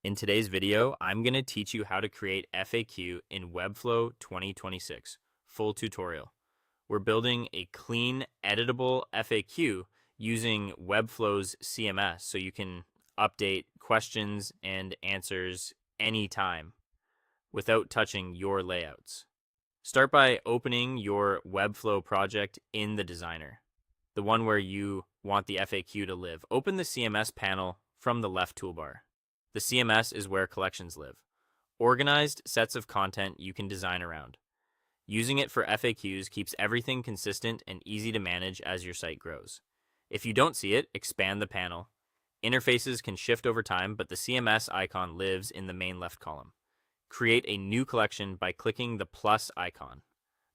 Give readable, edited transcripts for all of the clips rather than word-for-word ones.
In today's video, I'm going to teach you how to create FAQ in Webflow 2026, full tutorial. We're building a clean, editable FAQ using Webflow's CMS so you can update questions and answers anytime without touching your layouts. Start by opening your Webflow project in the designer, the one where you want the FAQ to live. Open the CMS panel from the left toolbar. The CMS is where collections live. Organized sets of content you can design around. Using it for FAQs keeps everything consistent and easy to manage as your site grows. If you don't see it, expand the panel. Interfaces can shift over time, but the CMS icon lives in the main left column. Create a new collection by clicking the plus icon.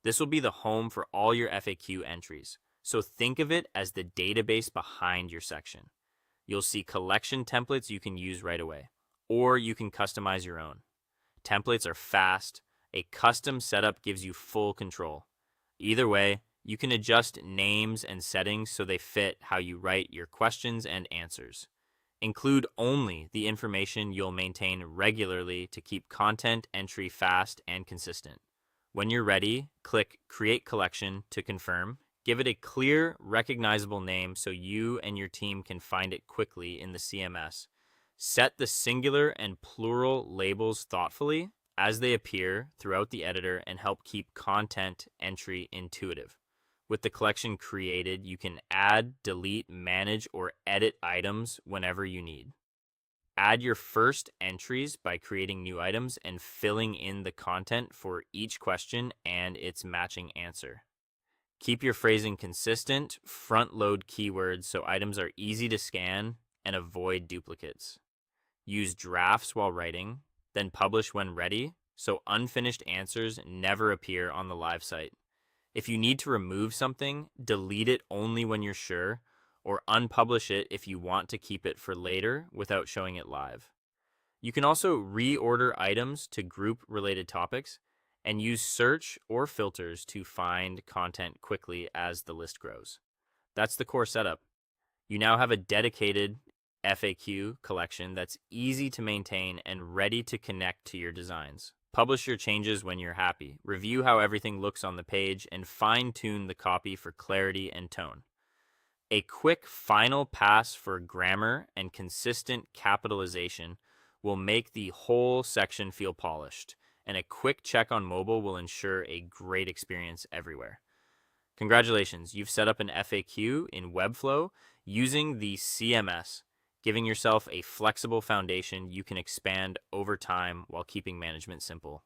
This will be the home for all your FAQ entries, so think of it as the database behind your section. You'll see collection templates you can use right away, or you can customize your own. Templates are fast. A custom setup gives you full control. Either way, you can adjust names and settings so they fit how you write your questions and answers. Include only the information you'll maintain regularly to keep content entry fast and consistent. When you're ready, click Create Collection to confirm. Give it a clear, recognizable name so you and your team can find it quickly in the CMS. Set the singular and plural labels thoughtfully as they appear throughout the editor and help keep content entry intuitive. With the collection created, you can add, delete, manage, or edit items whenever you need. Add your first entries by creating new items and filling in the content for each question and its matching answer. Keep your phrasing consistent, front-load keywords so items are easy to scan, and avoid duplicates. Use drafts while writing, then publish when ready, so unfinished answers never appear on the live site. If you need to remove something, delete it only when you're sure, or unpublish it if you want to keep it for later without showing it live. You can also reorder items to group-related topics, and use search or filters to find content quickly as the list grows. That's the core setup. You now have a dedicated FAQ collection that's easy to maintain and ready to connect to your designs. Publish your changes when you're happy. Review how everything looks on the page and fine-tune the copy for clarity and tone. A quick final pass for grammar and consistent capitalization will make the whole section feel polished, and a quick check on mobile will ensure a great experience everywhere. Congratulations, you've set up an FAQ in Webflow using the CMS, giving yourself a flexible foundation you can expand over time while keeping management simple.